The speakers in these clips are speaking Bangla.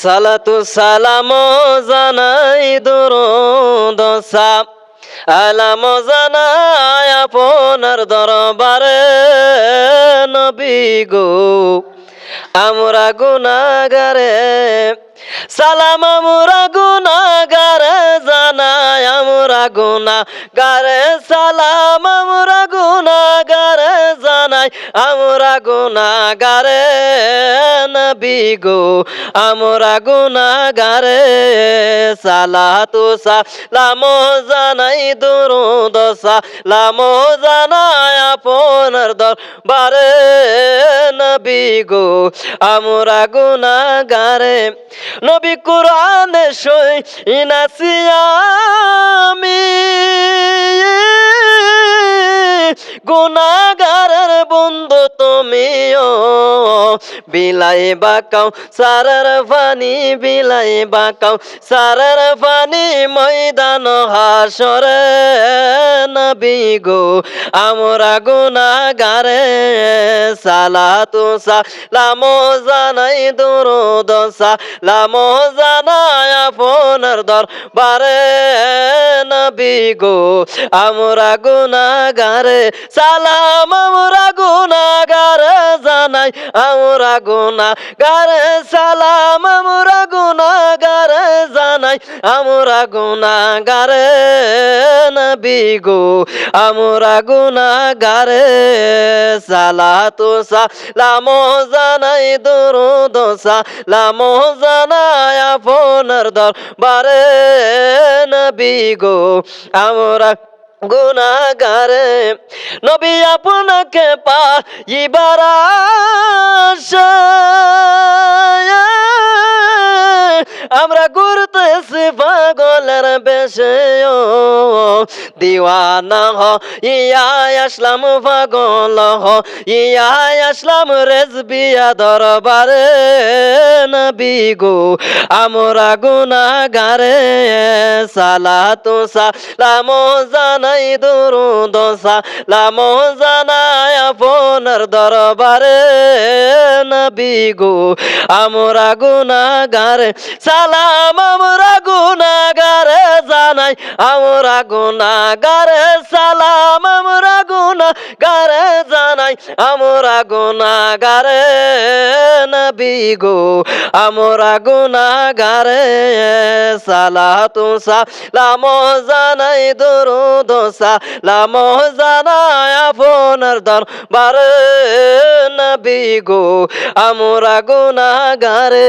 সালাতু সালাম জানাই দরুদ সালাম জানাই আপনার দরবারে নবী গো আমরা গুনাহগারে সালাম আমরা গুনাহগারে জানাই আমরা গুনাহগারে সালাম আমরা গুনাহগারে জানাই আমরা গুনাহগারে নবী গো আমরা গুনাহগারে সালাতু সালাম জানাই দরুদ সালাম জানাই আপনার দরবারে নবী গো আমরা গুনাহগারে নবী কুরআনে শুনাছি আমি গুনাহগারের বন্ধু তুমিও বিলাই বাকাও সারার ফানি বিলাই বাকাও সারার ফানি ময়দান হাসরে নবী গো আমরা গুনাহগারে সালাতু সালাম জানাই দরুদ সালাম জানাই আপনার দরবারে নবী গো আমরা গুনাহগারে সালাম আমরা গুনাহগারে জানাই আমরা গুনাহগারে সালাম আমরা গুনাহগারে জানাই আমরা গুনাহগারে নবী গো আমরা গুনাহগারে সালাতু সালাম জানাই দরুদ সালাম জানাই আপনার দরবারে নবী গো আমরা গুনাহগারে নবী আপনাকে পাইবার আশায় আমরা ঘুরতেছি পাগলের বেশে দিওয়ানা ইয়া আসলাম পাগল ইয়া আসলাম রেজবিয়া দরবারে নবী গো আমরা গুনাহগারে সালাতু সালাম জানাই দরুদ সালাম জানাই আপনার দরবারে নবী গো আমরা গুনাহগারে সালাম আমরা গুনাহগারে জানাই আমরা গুনাহগারে সালাম আমরা গুনাহগারে জানাই আমরা গুনাহগারে নবী গো আমরা গুনাহগারে সালাতু সালাম জানাই দরুদ সালাম জানাই আপনার দরবারে নবী গো আমরা গুনাহগারে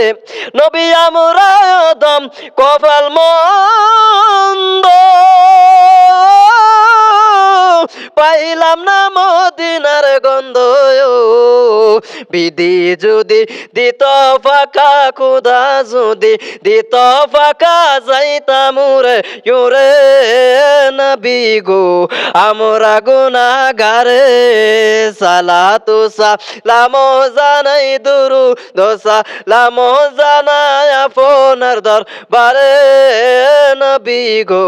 নবী আমরা দম কপাল মন্দ পাইলাম না মদিনার গন্ধ বিধি যদি দিত ফাঁকা খুদা যদি দিত ফাঁকা যাইতাম রে নবী গো আমরা গুনাহগারে সালাতু সালাম জানাই দরুদ সালাম জানাই আপনার দরবারে নবী গো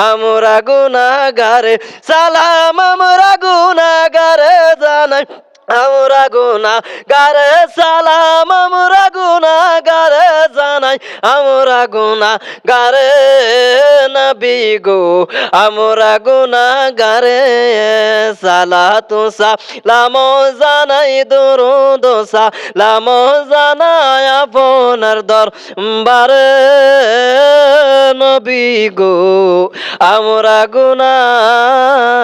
আমরা গুনাহগারে সালাম আমরা গুনাহগারে জানাই আমরা গুনাহগারে সালাম আমরা গুনাহগারে জানাই আমরা গুনাহগারে নবী গো আমরা গুনাহগারে সালাতু সালাম জানাই দরুদ সালাম জানাই আপনার দরবারে নবী গো আমরা গুনাহগারে।